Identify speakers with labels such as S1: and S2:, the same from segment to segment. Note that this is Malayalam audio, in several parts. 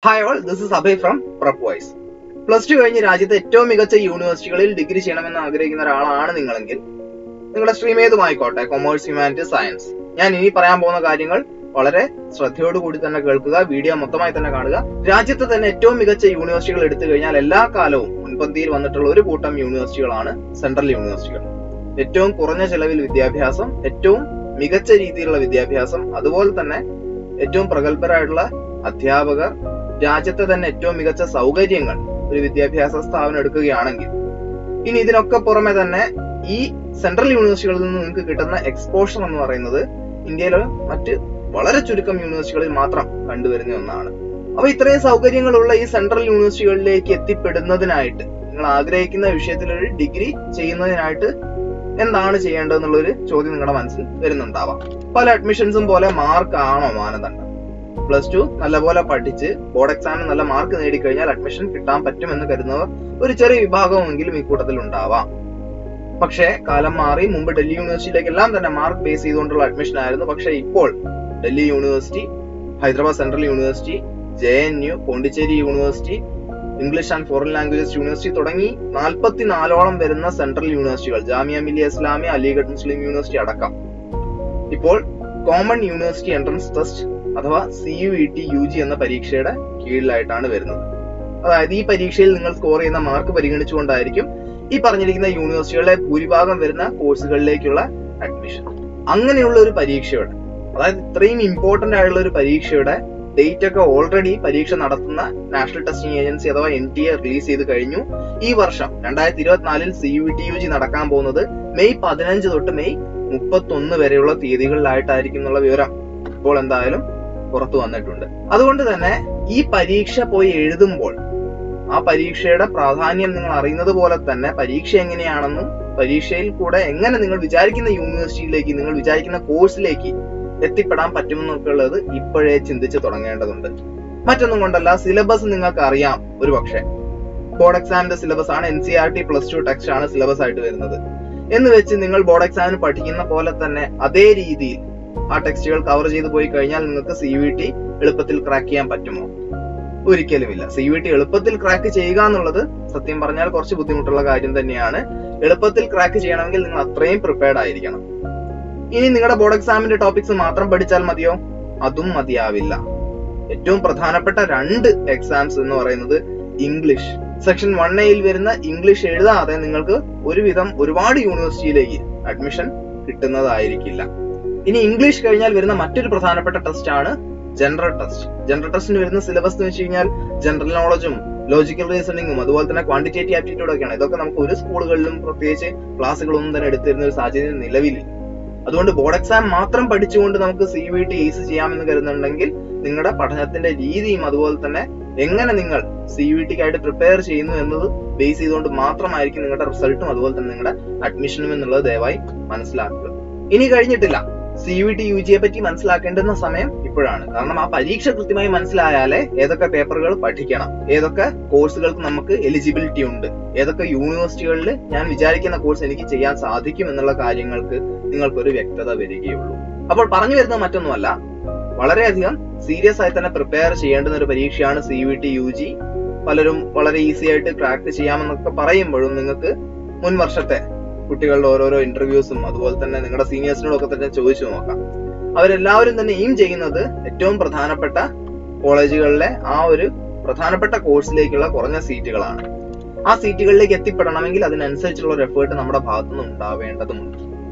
S1: Hi all, this is Abhay from PrepWise. +2 കഴിഞ്ഞ് രാജ്യത്തെ ഏറ്റവും മികച്ച യൂണിവേഴ്സിറ്റികളിൽ ഡിഗ്രി ചെയ്യണമെന്ന് ആഗ്രഹിക്കുന്ന ഒരാളാണ് നിങ്ങളെങ്കിൽ നിങ്ങളുടെ സ്ട്രീം ഏതുമായിക്കോട്ടെ, കൊമേഴ്സ്, ഹ്യൂമാനിറ്റീസ്, സയൻസ്, ഞാൻ ഇനി പറയാൻ പോകുന്ന കാര്യങ്ങൾ വളരെ ശ്രദ്ധയോടുകൂടി തന്നെ കേൾക്കുക, വീഡിയോ മൊത്തമായി തന്നെ കാണുക. രാജ്യത്തെ തന്നെ ഏറ്റവും മികച്ച യൂണിവേഴ്സിറ്റികൾ എടുത്തു കഴിഞ്ഞാൽ എല്ലാ കാലവും മുൻപന്തിയിൽ വന്നിട്ടുള്ള ഒരു കൂട്ടം യൂണിവേഴ്സിറ്റികളാണ് സെൻട്രൽ യൂണിവേഴ്സിറ്റികൾ. ഏറ്റവും കുറഞ്ഞ ചെലവിൽ വിദ്യാഭ്യാസം, ഏറ്റവും മികച്ച രീതിയിലുള്ള വിദ്യാഭ്യാസം, അതുപോലെ തന്നെ ഏറ്റവും പ്രഗത്ഭരായിട്ടുള്ള അധ്യാപകർ, രാജ്യത്തെ തന്നെ ഏറ്റവും മികച്ച സൗകര്യങ്ങൾ ഒരു വിദ്യാഭ്യാസ സ്ഥാപനം എടുക്കുകയാണെങ്കിൽ ഇനി ഇതിനൊക്കെ പുറമെ തന്നെ ഈ സെൻട്രൽ യൂണിവേഴ്സിറ്റികളിൽ നിന്ന് നിങ്ങൾക്ക് കിട്ടുന്ന എക്സ്പോഷർ എന്ന് പറയുന്നത് ഇന്ത്യയിലെ മറ്റ് വളരെ ചുരുക്കം യൂണിവേഴ്സിറ്റികളിൽ മാത്രം കണ്ടുവരുന്ന ഒന്നാണ്. അപ്പൊ ഇത്രയും സൗകര്യങ്ങളുള്ള ഈ സെൻട്രൽ യൂണിവേഴ്സിറ്റികളിലേക്ക് എത്തിപ്പെടുന്നതിനായിട്ട് നിങ്ങൾ ആഗ്രഹിക്കുന്ന വിഷയത്തിൽ ഒരു ഡിഗ്രി ചെയ്യുന്നതിനായിട്ട് എന്താണ് ചെയ്യേണ്ടതെന്നുള്ളൊരു ചോദ്യം നിങ്ങളുടെ മനസ്സിൽ വരുന്നുണ്ടാവാം. പല അഡ്മിഷൻസും പോലെ മാർക്ക് ആണോ മാനദണ്ഡം? +2 നല്ലപോലെ പഠിച്ച് ബോർഡ് എക്സാമിന് നല്ല മാർക്ക് നേടിക്കഴിഞ്ഞാൽ അഡ്മിഷൻ കിട്ടാൻ പറ്റുമെന്ന് കരുതുന്നവർ ഒരു ചെറിയ വിഭാഗമെങ്കിലും ഈ കൂട്ടത്തിൽ ഉണ്ടാവാം. പക്ഷേ കാലം മാറി. മുമ്പ് ഡൽഹി യൂണിവേഴ്സിറ്റിയിലേക്കെല്ലാം തന്നെ മാർക്ക് ബേസ് ചെയ്തുകൊണ്ടുള്ള അഡ്മിഷൻ ആയിരുന്നു. പക്ഷേ ഇപ്പോൾ Delhi university, Hyderabad central university, JNU, Pondicherry university, English and foreign languages university തുടങ്ങി 44ഓളം വരുന്ന സെൻട്രൽ യൂണിവേഴ്സിറ്റികൾ, ജാമിയ മില്ലിയ ഇസ്ലാമിയ, അലിഗഡ് മുസ്ലിം യൂണിവേഴ്സിറ്റി അടക്കം ഇപ്പോൾ കോമൺ യൂണിവേഴ്സിറ്റി എൻട്രൻസ് ടെസ്റ്റ് അഥവാ CUET UG എന്ന പരീക്ഷയുടെ കീഴിലായിട്ടാണ് വരുന്നത്. അതായത് ഈ പരീക്ഷയിൽ നിങ്ങൾ സ്കോർ ചെയ്യുന്ന മാർക്ക് പരിഗണിച്ചുകൊണ്ടായിരിക്കും ഈ പറഞ്ഞിരിക്കുന്ന യൂണിവേഴ്സിറ്റികളിലെ ഭൂരിഭാഗം വരുന്ന കോഴ്സുകളിലേക്കുള്ള അഡ്മിഷൻ. അങ്ങനെയുള്ള ഒരു പരീക്ഷയുടെ, അതായത് ഇത്രയും ഇമ്പോർട്ടന്റ് ആയിട്ടുള്ള ഒരു പരീക്ഷയുടെ ഡേറ്റ് ഒക്കെ ഓൾറെഡി പരീക്ഷ നടത്തുന്ന നാഷണൽ ടെസ്റ്റിംഗ് ഏജൻസി അഥവാ NTA റിലീസ് ചെയ്ത് കഴിഞ്ഞു. ഈ വർഷം 2024 CUET UG നടക്കാൻ പോകുന്നത് മെയ് 15 തൊട്ട് മെയ് 31 വരെയുള്ള തീയതികളിലായിട്ടായിരിക്കും എന്നുള്ള വിവരം ഇപ്പോൾ എന്തായാലും പുറത്തു വന്നിട്ടുണ്ട്. അതുകൊണ്ട് തന്നെ ഈ പരീക്ഷ പോയി എഴുതുമ്പോൾ ആ പരീക്ഷയുടെ പ്രാധാന്യം നിങ്ങൾ അറിയുന്നത് പോലെ തന്നെ പരീക്ഷ എങ്ങനെയാണെന്നും പരീക്ഷയിൽ കൂടെ എങ്ങനെ നിങ്ങൾ വിചാരിക്കുന്ന യൂണിവേഴ്സിറ്റിയിലേക്ക്, നിങ്ങൾ വിചാരിക്കുന്ന കോഴ്സിലേക്ക് എത്തിപ്പെടാൻ പറ്റുമെന്നൊക്കെ ഉള്ളത് ഇപ്പോഴേ ചിന്തിച്ച് തുടങ്ങേണ്ടതുണ്ട്. മറ്റൊന്നും കൊണ്ടല്ല, സിലബസ് നിങ്ങൾക്ക് അറിയാം. ഒരു പക്ഷേ ബോർഡ് എക്സാമിന്റെ സിലബസ് ആണ്, NCERT +2 ടെക്സ്റ്റ് ആണ് സിലബസ് ആയിട്ട് വരുന്നത് എന്ന് വെച്ച് നിങ്ങൾ ബോർഡ് എക്സാമിന് പഠിക്കുന്ന പോലെ തന്നെ അതേ രീതിയിൽ ആ ടെക്സ്റ്റുകൾ കവർ ചെയ്ത് പോയി കഴിഞ്ഞാൽ നിങ്ങൾക്ക് CUET എളുപ്പത്തിൽ ക്രാക്ക് ചെയ്യാൻ പറ്റുമോ? ഒരിക്കലുമില്ല. CUET എളുപ്പത്തിൽ ക്രാക്ക് ചെയ്യുക എന്നുള്ളത് സത്യം പറഞ്ഞാൽ കുറച്ച് ബുദ്ധിമുട്ടുള്ള കാര്യം തന്നെയാണ്. എളുപ്പത്തിൽ ക്രാക്ക് ചെയ്യണമെങ്കിൽ നിങ്ങൾ അത്രയും പ്രിപ്പയർഡ് ആയിരിക്കണം. ഇനി നിങ്ങളുടെ ബോർഡ് എക്സാമിന്റെ ടോപ്പിക്സ് മാത്രം പഠിച്ചാൽ മതിയോ? അതും മതിയാവില്ല. ഏറ്റവും പ്രധാനപ്പെട്ട 2 എക്സാംസ് എന്ന് പറയുന്നത് ഇംഗ്ലീഷ്, സെക്ഷൻ 1A വരുന്ന ഇംഗ്ലീഷ് എഴുതാതെ നിങ്ങൾക്ക് ഒരുപാട് യൂണിവേഴ്സിറ്റിയിലേക്ക് അഡ്മിഷൻ കിട്ടുന്നതായിരിക്കില്ല. ഇനി ഇംഗ്ലീഷ് കഴിഞ്ഞാൽ വരുന്ന മറ്റൊരു പ്രധാനപ്പെട്ട ടെസ്റ്റ് ആണ് ജനറൽ ടെസ്റ്റ്. ജനറൽ ടെസ്റ്റിന് വരുന്ന സിലബസ് എന്ന് വെച്ച് കഴിഞ്ഞാൽ ജനറൽ നോളജും ലോജിക്കൽ റീസണിങ്ങും അതുപോലെ തന്നെ ക്വാണ്ടിറ്റേറ്റീവ് ആപ്റ്റിറ്റ്യൂഡ് ഒക്കെയാണ്. ഇതൊക്കെ നമുക്ക് ഒരു സ്കൂളുകളിലും പ്രത്യേകിച്ച് ക്ലാസ്സുകളൊന്നും തന്നെ എടുത്തിരുന്ന ഒരു സാഹചര്യം നിലവിലില്ല. അതുകൊണ്ട് ബോർഡ് എക്സാം മാത്രം പഠിച്ചുകൊണ്ട് നമുക്ക് CUET ഈസി ചെയ്യാമെന്ന് കരുതുന്നുണ്ടെങ്കിൽ നിങ്ങളുടെ പഠനത്തിന്റെ രീതിയും അതുപോലെ തന്നെ എങ്ങനെ നിങ്ങൾ CUETക്കായിട്ട് പ്രിപ്പയർ ചെയ്യുന്നു എന്നത് ബേസ് ചെയ്തുകൊണ്ട് മാത്രമായിരിക്കും നിങ്ങളുടെ റിസൾട്ടും അതുപോലെ തന്നെ നിങ്ങളുടെ അഡ്മിഷനും എന്നുള്ളത് ദയവായി മനസ്സിലാക്കുക. ഇനി കഴിഞ്ഞിട്ടില്ല. CUET UGയെ പറ്റി മനസ്സിലാക്കേണ്ടുന്ന സമയം ഇപ്പോഴാണ്. കാരണം ആ പരീക്ഷ കൃത്യമായി മനസ്സിലായാലേ ഏതൊക്കെ പേപ്പറുകൾ പഠിക്കണം, ഏതൊക്കെ കോഴ്സുകൾക്ക് നമുക്ക് എലിജിബിലിറ്റി ഉണ്ട്, ഏതൊക്കെ യൂണിവേഴ്സിറ്റികളിൽ ഞാൻ വിചാരിക്കുന്ന കോഴ്സ് എനിക്ക് ചെയ്യാൻ സാധിക്കും എന്നുള്ള കാര്യങ്ങൾക്ക് നിങ്ങൾക്കൊരു വ്യക്തത വരികയുള്ളൂ. അപ്പോൾ പറഞ്ഞു വരുന്നത് മറ്റൊന്നുമല്ല, വളരെയധികം സീരിയസ് ആയി തന്നെ പ്രിപ്പയർ ചെയ്യേണ്ടുന്ന ഒരു പരീക്ഷയാണ് CUET UG. പലരും വളരെ ഈസി ആയിട്ട് ക്രാക്ക് ചെയ്യാമെന്നൊക്കെ പറയുമ്പോഴും നിങ്ങൾക്ക് മുൻ വർഷത്തെ കുട്ടികളുടെ ഓരോരോ ഇന്റർവ്യൂസും അതുപോലെ തന്നെ നിങ്ങളുടെ സീനിയേഴ്സിനോടൊക്കെ തന്നെ ചോദിച്ചു നോക്കാം. അവരെല്ലാവരും തന്നെ എയിം ചെയ്യുന്നത് ഏറ്റവും പ്രധാനപ്പെട്ട കോളേജുകളിലെ ആ ഒരു പ്രധാനപ്പെട്ട കോഴ്സിലേക്കുള്ള കുറഞ്ഞ സീറ്റുകളാണ്. ആ സീറ്റുകളിലേക്ക് എത്തിപ്പെടണമെങ്കിൽ അതിനനുസരിച്ചുള്ള ഒരു എഫേർട്ട് നമ്മുടെ ഭാഗത്തുനിന്ന് ഉണ്ടാവേണ്ടതുണ്ട്.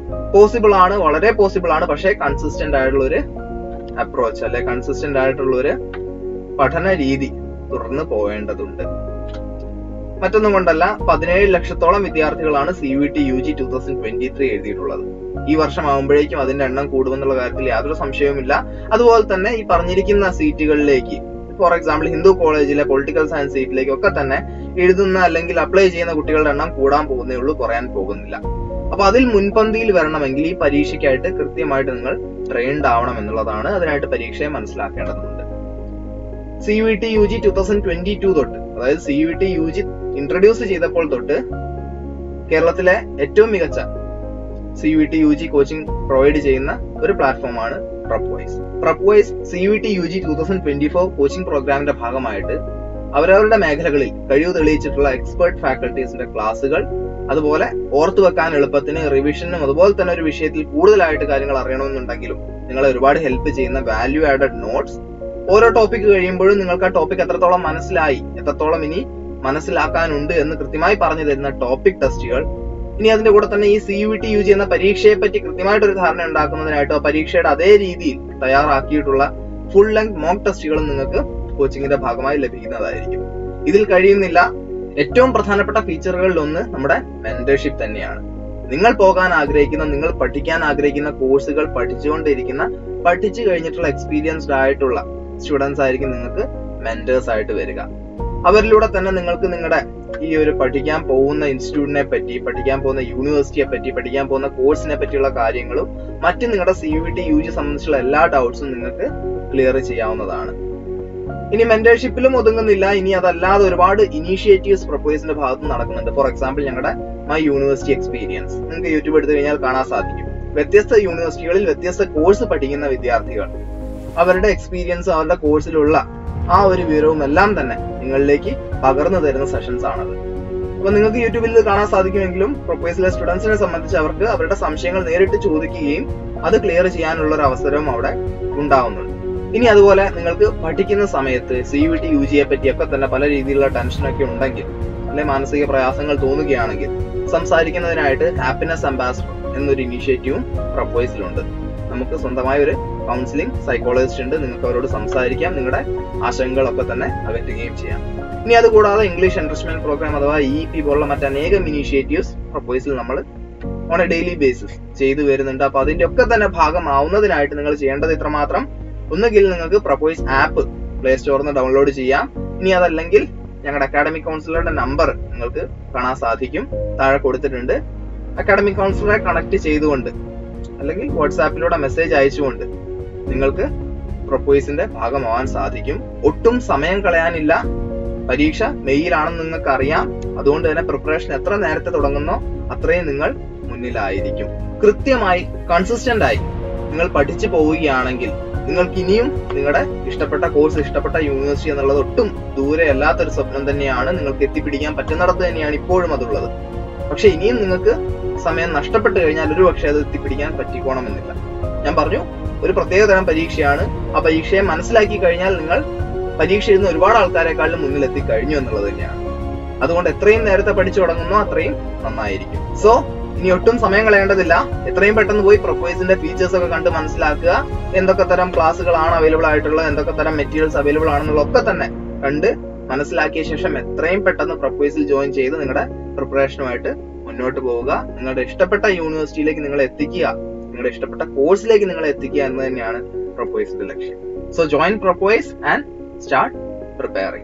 S1: പോസിബിൾ ആണ്, വളരെ പോസിബിൾ ആണ്. പക്ഷേ കൺസിസ്റ്റന്റ് ആയിട്ടുള്ള ഒരു അപ്രോച്ച് അല്ലെ കൺസിസ്റ്റന്റ് ആയിട്ടുള്ള ഒരു പഠന രീതി തുടർന്ന് പോവേണ്ടതുണ്ട്. മറ്റൊന്നും കൊണ്ടല്ല, 17 ലക്ഷത്തോളം വിദ്യാർത്ഥികളാണ് CUET UG 2023 എഴുതിയിട്ടുള്ളത്. ഈ വർഷം ആകുമ്പോഴേക്കും അതിന്റെ എണ്ണം കൂടുമെന്നുള്ള കാര്യത്തിൽ യാതൊരു സംശയവുമില്ല. അതുപോലെ തന്നെ ഈ പറഞ്ഞിരിക്കുന്ന സീറ്റുകളിലേക്ക്, ഫോർ എക്സാമ്പിൾ ഹിന്ദു കോളേജിലെ പൊളിറ്റിക്കൽ സയൻസ് സീറ്റിലേക്ക് ഒക്കെ തന്നെ എഴുതുന്ന അല്ലെങ്കിൽ അപ്ലൈ ചെയ്യുന്ന കുട്ടികളുടെ എണ്ണം കൂടാൻ പോകുന്നേ ഉള്ളൂ, കുറയാൻ പോകുന്നില്ല. അപ്പൊ അതിൽ മുൻപന്തിയിൽ വരണമെങ്കിൽ ഈ പരീക്ഷയ്ക്കായിട്ട് കൃത്യമായിട്ട് നിങ്ങൾ ട്രെയിൻഡ് ആവണം എന്നുള്ളതാണ്. അതിനായിട്ട് പരീക്ഷയെ മനസ്സിലാക്കേണ്ടതുണ്ട്. CUET UG 2022 തൊട്ട്, അതായത് CUET UG ഇൻട്രൊഡ്യൂസ് ചെയ്തപ്പോൾ തൊട്ട് കേരളത്തിലെ ഏറ്റവും മികച്ച CUET UG കോച്ചിങ് പ്രൊവൈഡ് ചെയ്യുന്ന ഒരു പ്ലാറ്റ്ഫോമാണ് പ്രപ്വൈസ് CUET UG 2024 കോച്ചിംഗ് പ്രോഗ്രാമിന്റെ ഭാഗമായിട്ട് അവരവരുടെ മേഖലകളിൽ കഴിവ് തെളിയിച്ചിട്ടുള്ള എക്സ്പേർട്ട് ഫാക്കൽറ്റീസിന്റെ ക്ലാസുകൾ, അതുപോലെ ഓർത്തു വെക്കാൻ എളുപ്പത്തിന് റിവിഷനും, അതുപോലെ തന്നെ ഒരു വിഷയത്തിൽ കൂടുതലായിട്ട് കാര്യങ്ങൾ അറിയണമെന്നുണ്ടെങ്കിലും നിങ്ങളെ ഒരുപാട് ഹെൽപ്പ് ചെയ്യുന്ന വാല്യൂ ആഡഡ് നോട്ട്സ്, ഓരോ ടോപ്പിക് കഴിയുമ്പോഴും നിങ്ങൾക്ക് ആ ടോപ്പിക് എത്രത്തോളം മനസ്സിലായി, എത്രത്തോളം ഇനി മനസ്സിലാക്കാനുണ്ട് എന്ന് കൃത്യമായി പറഞ്ഞു തരുന്ന ടോപ്പിക് ടെസ്റ്റുകൾ, ഇനി അതിന്റെ കൂടെ തന്നെ ഈ CUET UG എന്ന പരീക്ഷയെ പറ്റി കൃത്യമായിട്ടൊരു ധാരണ ഉണ്ടാക്കുന്നതിനായിട്ട് ആ പരീക്ഷയുടെ അതേ രീതിയിൽ തയ്യാറാക്കിയിട്ടുള്ള ഫുൾ ലെങ്ത് മോക്ക് ടെസ്റ്റുകളും നിങ്ങൾക്ക് കോച്ചിങ്ങിന്റെ ഭാഗമായി ലഭിക്കുന്നതായിരിക്കും. ഇതിൽ കഴിയുന്നില്ല ഏറ്റവും പ്രധാനപ്പെട്ട ഫീച്ചറുകളിൽ ഒന്ന് നമ്മുടെ മെന്റർഷിപ്പ് തന്നെയാണ്. നിങ്ങൾ പോകാൻ ആഗ്രഹിക്കുന്ന, നിങ്ങൾ പഠിക്കാൻ ആഗ്രഹിക്കുന്ന കോഴ്സുകൾ പഠിച്ചുകൊണ്ടിരിക്കുന്ന, പഠിച്ചു കഴിഞ്ഞിട്ടുള്ള എക്സ്പീരിയൻസ്ഡ് ആയിട്ടുള്ള സ്റ്റുഡൻസ് ആയിരിക്കും നിങ്ങൾക്ക് മെന്റേഴ്സ് ആയിട്ട് വരിക. അവരിലൂടെ തന്നെ നിങ്ങൾക്ക് നിങ്ങളുടെ ഈ ഒരു പഠിക്കാൻ പോകുന്ന ഇൻസ്റ്റിറ്റ്യൂട്ടിനെ പറ്റി, പഠിക്കാൻ പോകുന്ന യൂണിവേഴ്സിറ്റിയെ പറ്റി, പഠിക്കാൻ പോകുന്ന കോഴ്സിനെ പറ്റിയുള്ള കാര്യങ്ങളും മറ്റ് നിങ്ങളുടെ CUET UG സംബന്ധിച്ചുള്ള എല്ലാ ഡൗട്ട്സും നിങ്ങൾക്ക് ക്ലിയർ ചെയ്യാവുന്നതാണ്. ഇനി മെന്റർഷിപ്പിലും ഒതുങ്ങുന്നില്ല. ഇനി അതല്ലാതെ ഒരുപാട് ഇനീഷ്യേറ്റീവ്സ് പ്രപ്പോയ്സിന്റെ ഭാഗത്ത് നടക്കുന്നുണ്ട്. ഫോർ എക്സാമ്പിൾ ഞങ്ങളുടെ മൈ യൂണിവേഴ്സിറ്റി എക്സ്പീരിയൻസ് നിങ്ങൾക്ക് യൂട്യൂബ് എടുത്തു കഴിഞ്ഞാൽ കാണാൻ സാധിക്കും. വ്യത്യസ്ത യൂണിവേഴ്സിറ്റികളിൽ വ്യത്യസ്ത കോഴ്സ് പഠിക്കുന്ന വിദ്യാർത്ഥികൾ അവരുടെ എക്സ്പീരിയൻസ്, അവരുടെ കോഴ്സിലുള്ള ആ ഒരു വിവരവും എല്ലാം തന്നെ നിങ്ങളിലേക്ക് പകർന്നു തരുന്ന സെഷൻസ് ആണത്. അപ്പൊ നിങ്ങൾക്ക് യൂട്യൂബിൽ ഇത് കാണാൻ സാധിക്കുമെങ്കിലും പ്രൊപ്പോയ്സിലെ സ്റ്റുഡൻസിനെ സംബന്ധിച്ച് അവർക്ക് അവരുടെ സംശയങ്ങൾ നേരിട്ട് ചോദിക്കുകയും അത് ക്ലിയർ ചെയ്യാനുള്ള ഒരു അവസരവും അവിടെ ഉണ്ടാവുന്നുണ്ട്. ഇനി അതുപോലെ നിങ്ങൾക്ക് പഠിക്കുന്ന സമയത്ത് CUET UG യെ പറ്റിയൊക്കെ തന്നെ പല രീതിയിലുള്ള ടെൻഷനൊക്കെ ഉണ്ടെങ്കിൽ, അല്ലെ മാനസിക പ്രയാസങ്ങൾ തോന്നുകയാണെങ്കിൽ സംസാരിക്കുന്നതിനായിട്ട് ഹാപ്പിനെസ് അംബാസഡർ എന്നൊരു ഇനീഷ്യേറ്റീവും പ്രപ്പോയ്സിലുണ്ട്. നമുക്ക് സ്വന്തമായ ഒരു കൗൺസിലിംഗ് സൈക്കോളജിസ്റ്റ് ഉണ്ട്. നിങ്ങൾക്ക് അവരോട് സംസാരിക്കാം, നിങ്ങളുടെ ആശങ്കകളൊക്കെ തന്നെ അകറ്റുകയും ചെയ്യാം. ഇനി അതുകൂടാതെ ഇംഗ്ലീഷ് എൻറിച്ച്മെന്റ് പ്രോഗ്രാം അഥവാ EEP പോലുള്ള മറ്റനേകം ഇനീഷ്യേറ്റീവ്സ് പ്രപ്പോയ്സിൽ നമ്മൾ ഓൺ എ ഡെയിലി ബേസിസ് ചെയ്തു വരുന്നുണ്ട്. അപ്പൊ അതിന്റെ ഒക്കെ തന്നെ ഭാഗമാവുന്നതിനായിട്ട് നിങ്ങൾ ചെയ്യേണ്ടത് ഇത്രമാത്രം: ഒന്നുകിൽ നിങ്ങൾക്ക് പ്രപ്പോയ്സ് ആപ്പ് പ്ലേ സ്റ്റോറിൽ നിന്ന് ഡൗൺലോഡ് ചെയ്യാം. ഇനി അതല്ലെങ്കിൽ ഞങ്ങളുടെ അക്കാഡമിക് കൗൺസിലറുടെ നമ്പർ നിങ്ങൾക്ക് കാണാൻ സാധിക്കും, താഴെ കൊടുത്തിട്ടുണ്ട്. അക്കാഡമിക് കൗൺസിലറെ കണക്ട് ചെയ്തുകൊണ്ട് അല്ലെങ്കിൽ വാട്സാപ്പിലൂടെ മെസ്സേജ് അയച്ചുകൊണ്ട് നിങ്ങൾക്ക് പ്രപ്പോയ്സിന്റെ ഭാഗമാവാൻ സാധിക്കും. ഒട്ടും സമയം കളയാനില്ല. പരീക്ഷ മെയ്യിലാണെന്ന് നിങ്ങൾക്ക് അറിയാം. അതുകൊണ്ട് തന്നെ പ്രിപ്പറേഷൻ എത്ര നേരത്തെ തുടങ്ങുന്നോ അത്രയും നിങ്ങൾ മുന്നിലായിരിക്കും. കൃത്യമായി കൺസിസ്റ്റന്റ് ആയി നിങ്ങൾ പഠിച്ചു പോവുകയാണെങ്കിൽ നിങ്ങൾക്ക് ഇനിയും നിങ്ങളുടെ ഇഷ്ടപ്പെട്ട കോഴ്സ്, ഇഷ്ടപ്പെട്ട യൂണിവേഴ്സിറ്റി എന്നുള്ളത് ഒട്ടും ദൂരെ അല്ലാത്തൊരു സ്വപ്നം തന്നെയാണ്. നിങ്ങൾക്ക് എത്തിപ്പിടിക്കാൻ പറ്റുന്നിടത്ത് തന്നെയാണ് ഇപ്പോഴും അതുള്ളത്. പക്ഷെ ഇനിയും നിങ്ങൾക്ക് സമയം നഷ്ടപ്പെട്ടു കഴിഞ്ഞാൽ ഒരു പക്ഷേ അത് എത്തിപ്പിടിക്കാൻ പറ്റിക്കോണമെന്നില്ല. ഞാൻ പറഞ്ഞു, ഒരു പ്രത്യേകതരം പരീക്ഷയാണ്. ആ പരീക്ഷയെ മനസ്സിലാക്കി കഴിഞ്ഞാൽ നിങ്ങൾ പരീക്ഷ എഴുതുന്ന ഒരുപാട് ആൾക്കാരെക്കാളും മുന്നിലെത്തി കഴിഞ്ഞു എന്നുള്ളത് തന്നെയാണ്. അതുകൊണ്ട് എത്രയും നേരത്തെ പഠിച്ചു തുടങ്ങുന്നോ അത്രയും നന്നായിരിക്കും. സോ ഇനി ഒട്ടും സമയം കളയേണ്ടതില്ല. എത്രയും പെട്ടെന്ന് പോയി പ്രപ്പോയ്സിന്റെ ഫീച്ചേഴ്സ് ഒക്കെ കണ്ട് മനസ്സിലാക്കുക. എന്തൊക്കെ തരം ക്ലാസ്സുകളാണ് അവൈലബിൾ ആയിട്ടുള്ളത്, എന്തൊക്കെ തരം മെറ്റീരിയൽസ് അവൈലബിൾ ആണെന്നുള്ളതൊക്കെ തന്നെ കണ്ട് മനസ്സിലാക്കിയ ശേഷം എത്രയും പെട്ടെന്ന് പ്രപ്പോയ്സിൽ ജോയിൻ ചെയ്ത് നിങ്ങളുടെ പ്രിപ്പറേഷനുമായിട്ട് മുന്നോട്ട് പോവുക. നിങ്ങളുടെ ഇഷ്ടപ്പെട്ട യൂണിവേഴ്സിറ്റിയിലേക്ക് നിങ്ങളെ എത്തിക്കുക, നിങ്ങളുടെ ഇഷ്ടപ്പെട്ട കോഴ്സിലേക്ക് നിങ്ങളെ എത്തിക്കുക എന്ന് തന്നെയാണ് പ്രപ്പോയ്സിന്റെ ലക്ഷ്യം. So join Prepoise and start preparing.